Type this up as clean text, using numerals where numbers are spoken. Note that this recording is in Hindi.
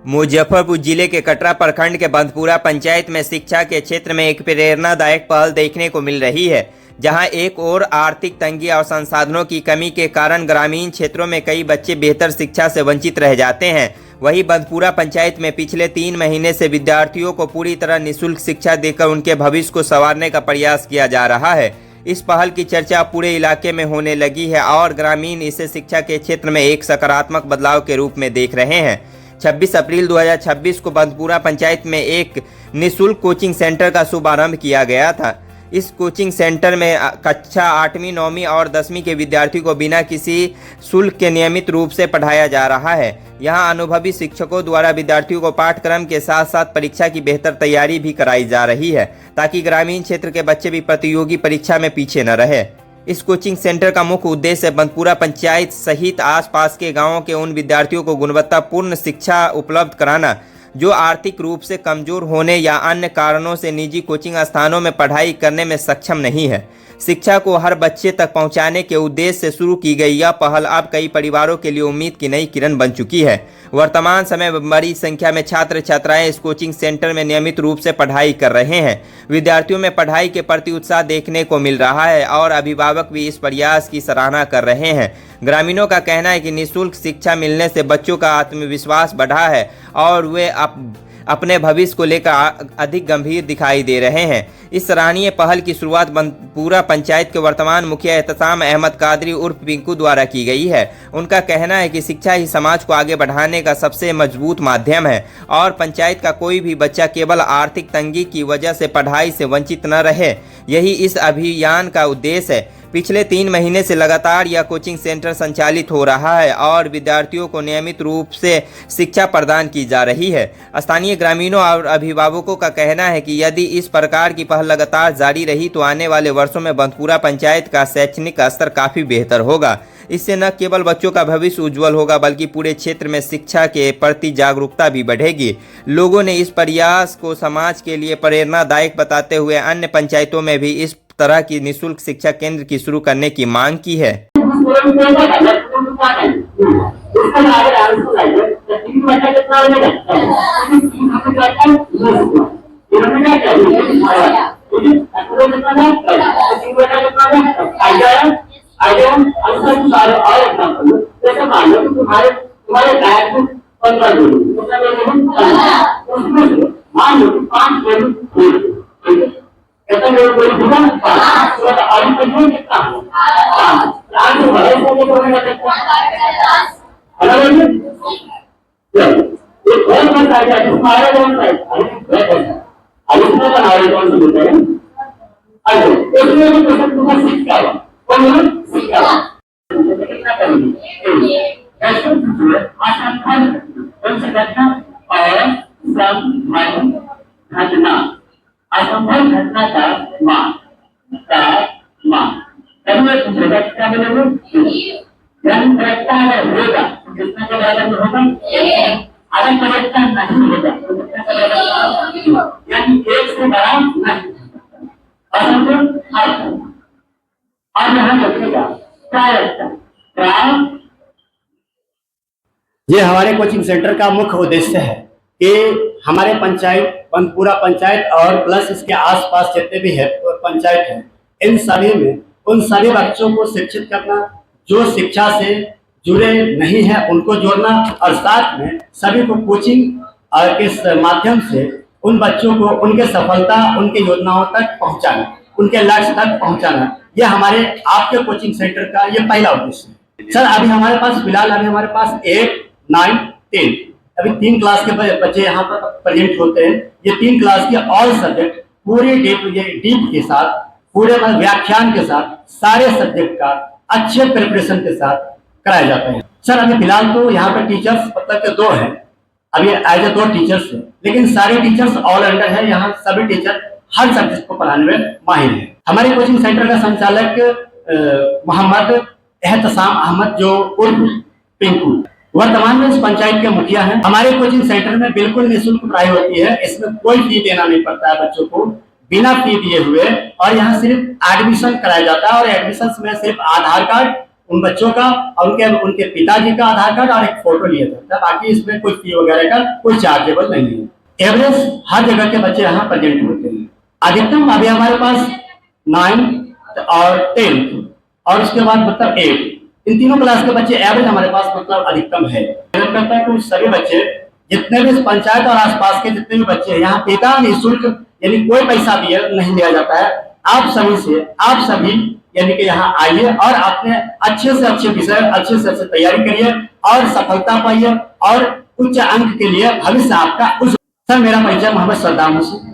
मुजफ्फरपुर जिले के कटरा प्रखंड के बंदपुरा पंचायत में शिक्षा के क्षेत्र में एक प्रेरणादायक पहल देखने को मिल रही है, जहां एक ओर आर्थिक तंगी और संसाधनों की कमी के कारण ग्रामीण क्षेत्रों में कई बच्चे बेहतर शिक्षा से वंचित रह जाते हैं। वहीं बंदपुरा पंचायत में पिछले 3 महीने से विद्यार्थियों को पूरी तरह निःशुल्क शिक्षा देकर उनके भविष्य को संवारने का प्रयास किया जा रहा है। इस पहल की चर्चा पूरे इलाके में होने लगी है और ग्रामीण इसे शिक्षा के क्षेत्र में एक सकारात्मक बदलाव के रूप में देख रहे हैं। 26 अप्रैल 2026 को बंदपुरा पंचायत में एक निःशुल्क कोचिंग सेंटर का शुभारंभ किया गया था। इस कोचिंग सेंटर में कक्षा 8वीं, 9वीं और 10वीं के विद्यार्थियों को बिना किसी शुल्क के नियमित रूप से पढ़ाया जा रहा है। यहां अनुभवी शिक्षकों द्वारा विद्यार्थियों को पाठ्यक्रम के साथ साथ परीक्षा की बेहतर तैयारी भी कराई जा रही है, ताकि ग्रामीण क्षेत्र के बच्चे भी प्रतियोगी परीक्षा में पीछे न रहे। इस कोचिंग सेंटर का मुख्य उद्देश्य बंदपुरा पंचायत सहित आसपास के गांवों के उन विद्यार्थियों को गुणवत्तापूर्ण शिक्षा उपलब्ध कराना जो आर्थिक रूप से कमजोर होने या अन्य कारणों से निजी कोचिंग स्थानों में पढ़ाई करने में सक्षम नहीं है। शिक्षा को हर बच्चे तक पहुंचाने के उद्देश्य से शुरू की गई यह पहल अब कई परिवारों के लिए उम्मीद की नई किरण बन चुकी है। वर्तमान समय में बड़ी संख्या में छात्र छात्राएं इस कोचिंग सेंटर में नियमित रूप से पढ़ाई कर रहे हैं। विद्यार्थियों में पढ़ाई के प्रति उत्साह देखने को मिल रहा है और अभिभावक भी इस प्रयास की सराहना कर रहे हैं। ग्रामीणों का कहना है कि निःशुल्क शिक्षा मिलने से बच्चों का आत्मविश्वास बढ़ा है और वे अपने भविष्य को लेकर अधिक गंभीर दिखाई दे रहे हैं। इस सराहनीय पहल की शुरुआत बंदपुरा पंचायत के वर्तमान मुखिया एहतसाम अहमद कादरी उर्फ पिंकू द्वारा की गई है। उनका कहना है कि शिक्षा ही समाज को आगे बढ़ाने का सबसे मजबूत माध्यम है और पंचायत का कोई भी बच्चा केवल आर्थिक तंगी की वजह से पढ़ाई से वंचित न रहे, यही इस अभियान का उद्देश्य है। पिछले 3 महीने से लगातार यह कोचिंग सेंटर संचालित हो रहा है और विद्यार्थियों को नियमित रूप से शिक्षा प्रदान की जा रही है। स्थानीय ग्रामीणों और अभिभावकों का कहना है कि यदि इस प्रकार की पहल लगातार जारी रही तो आने वाले वर्षों में बंदपुरा पंचायत का शैक्षणिक स्तर काफी बेहतर होगा। इससे न केवल बच्चों का भविष्य उज्जवल होगा बल्कि पूरे क्षेत्र में शिक्षा के प्रति जागरूकता भी बढ़ेगी। लोगों ने इस प्रयास को समाज के लिए प्रेरणादायक बताते हुए अन्य पंचायतों में भी इस तरह की निःशुल्क शिक्षा केंद्र की शुरू करने की मांग की है। असंभव घटना का मान जन प्रयत्न अगर होगा कितना का बराबर होगा, अगर प्रयत्न नहीं होगा तो कितना का बराबर, यानी एक से बड़ा नहीं असंभव और यहाँ रखेगा प्रायत्न। ये हमारे कोचिंग सेंटर का मुख्य उद्देश्य है कि हमारे पंचायत बंदपुरा पंचायत और प्लस इसके आसपास जितने भी है पंचायत है, इन सभी में उन सभी बच्चों को शिक्षित करना जो शिक्षा से जुड़े नहीं है उनको जोड़ना और साथ में सभी को कोचिंग के माध्यम से उन बच्चों को उनके सफलता उनके योजनाओं तक पहुंचाना, उनके लक्ष्य तक पहुंचाना। यह हमारे आपके कोचिंग सेंटर का ये पहला उद्देश्य है। सर अभी हमारे पास फिलहाल 8, 9, 10 अभी 3 क्लास के बच्चे यहाँ पर प्रेजेंट होते हैं। ये 3 क्लास के ऑल सब्जेक्ट पूरे डीप के साथ, पूरे व्याख्यान के साथ, सारे सब्जेक्ट का अच्छे प्रिपरेशन के साथ कराए जाते हैं। सर अभी फिलहाल तो यहाँ पे टीचर्स मतलब के 2 हैं, अभी एज ए 2 टीचर्स हैं, लेकिन सारे टीचर्स ऑल अंडर है। यहाँ सभी टीचर हर सब्जेक्ट को पढ़ाने में माहिर है। हमारे कोचिंग सेंटर का संचालक मोहम्मद एहतसाम अहमद जो उर्फ पिंकू वर्तमान में इस पंचायत के मुखिया हैं। हमारे कोचिंग सेंटर में बिल्कुल निःशुल्क पढ़ाई होती है, इसमें कोई फी देना नहीं पड़ता है बच्चों को, बिना फी दिए हुए। और यहाँ सिर्फ एडमिशन कराया जाता है और एडमिशन में सिर्फ आधार कार्ड उन बच्चों का और उनके पिताजी का आधार कार्ड और एक फोटो लिया जाता है। बाकी इसमें कोई फी वगैरह का कोई चार्जेबल नहीं है। एवरेज हर जगह के बच्चे यहाँ प्रेजेंट होते हैं। अधिकतम अभी हमारे पास 9th और 10th और उसके बाद मतलब 8 इन तीनों क्लास के बच्चे एवरेज हमारे पास मतलब अधिकतम है। मैं करता है कि सभी बच्चे जितने भी पंचायत और आसपास के जितने भी बच्चे हैं यहाँ पिता निःशुल्क यानी कोई पैसा भी नहीं लिया जाता है। आप सभी यानी कि यहाँ आइए और अपने अच्छे से अच्छे विषय अच्छे से अच्छे तैयारी करिए और सफलता पाइए और उच्च अंक के लिए भविष्य आपका उस। सर मेरा परिचय मोहम्मद सद्दाम हुसैन।